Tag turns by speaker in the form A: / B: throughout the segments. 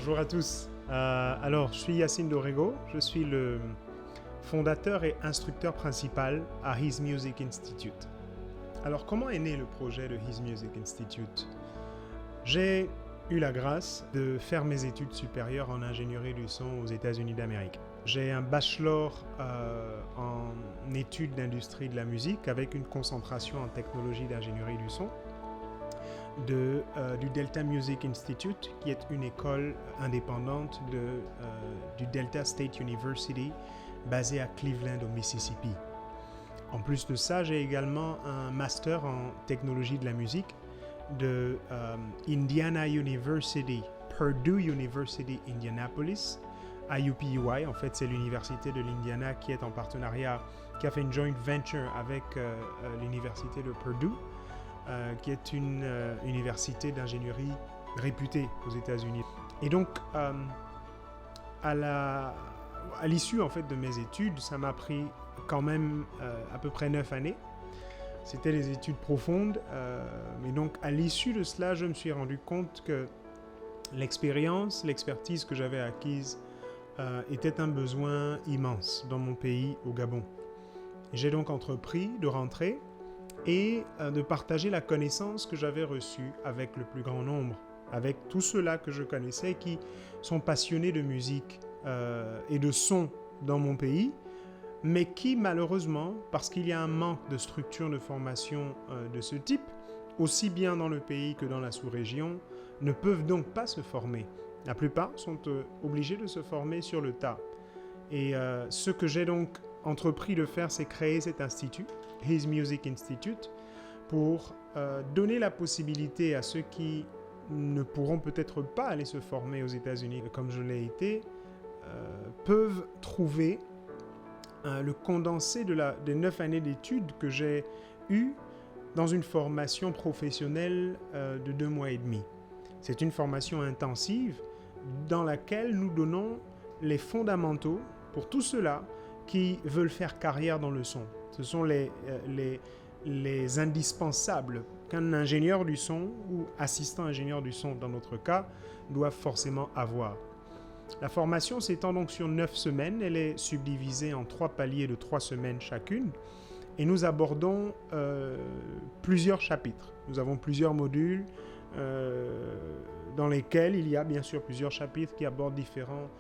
A: Bonjour à tous. Alors, je suis Yacine Dorego, je suis le fondateur et instructeur principal à His Music Institute. Alors, comment est né le projet de His Music Institute? J'ai eu la grâce de faire mes études supérieures en ingénierie du son aux États-Unis d'Amérique. J'ai un bachelor en études d'industrie de la musique avec une concentration en technologie d'ingénierie du son du Delta Music Institute, qui est une école indépendante du Delta State University basée à Cleveland au Mississippi. En plus de ça, j'ai également un master en technologie de la musique de Indiana University, Purdue University Indianapolis, IUPUI. En fait, c'est l'université de l'Indiana qui est en partenariat, qui a fait une joint venture avec l'université de Purdue, qui est une université d'ingénierie réputée aux États-Unis. Et donc, à l'issue en fait de mes études, ça m'a pris quand même à peu près 9 années. C'était des études profondes, mais donc à l'issue de cela, je me suis rendu compte que l'expertise que j'avais acquise était un besoin immense dans mon pays, au Gabon. J'ai donc entrepris de rentrer et de partager la connaissance que j'avais reçue avec le plus grand nombre, avec tous ceux-là que je connaissais qui sont passionnés de musique et de son dans mon pays, mais qui malheureusement, parce qu'il y a un manque de structures de formation de ce type, aussi bien dans le pays que dans la sous-région, ne peuvent donc pas se former. La plupart sont obligés de se former sur le tas. Et ce que j'ai donc entrepris de faire, c'est créer cet institut, His Music Institute, pour donner la possibilité à ceux qui ne pourront peut-être pas aller se former aux États-Unis comme je l'ai été, peuvent trouver le condensé des 9 années d'études que j'ai eues dans une formation professionnelle de 2 mois et demi. C'est une formation intensive dans laquelle nous donnons les fondamentaux pour tous ceux-là qui veulent faire carrière dans le son. Ce sont les indispensables qu'un ingénieur du son ou assistant ingénieur du son, dans notre cas, doivent forcément avoir. La formation s'étend donc sur 9 semaines. Elle est subdivisée en 3 paliers de 3 semaines chacune. Et nous abordons plusieurs chapitres. Nous avons plusieurs modules dans lesquels il y a bien sûr plusieurs chapitres qui abordent différents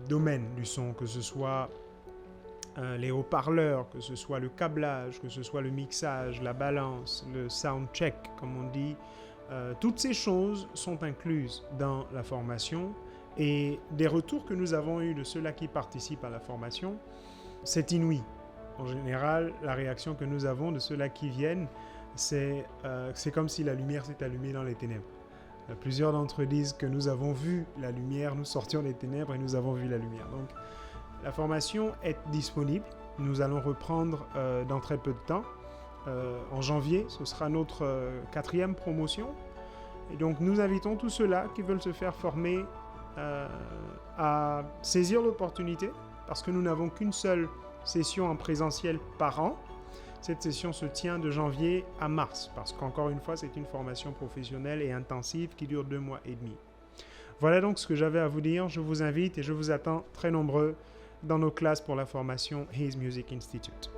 A: domaines du son, que ce soit les haut-parleurs, que ce soit le câblage, que ce soit le mixage, la balance, le sound check, comme on dit. Toutes ces choses sont incluses dans la formation et des retours que nous avons eus de ceux-là qui participent à la formation, c'est inouï. En général, la réaction que nous avons de ceux-là qui viennent, c'est comme si la lumière s'est allumée dans les ténèbres. Plusieurs d'entre eux disent que nous avons vu la lumière, nous sortions des ténèbres et nous avons vu la lumière. Donc, la formation est disponible. Nous allons reprendre dans très peu de temps. En janvier, ce sera notre 4e promotion. Et donc, nous invitons tous ceux-là qui veulent se faire former à saisir l'opportunité, parce que nous n'avons qu'une seule session en présentiel par an. Cette session se tient de janvier à mars, parce qu'encore une fois, c'est une formation professionnelle et intensive qui dure 2 mois et demi. Voilà donc ce que j'avais à vous dire. Je vous invite et je vous attends très nombreux dans nos classes pour la formation His Music Institute.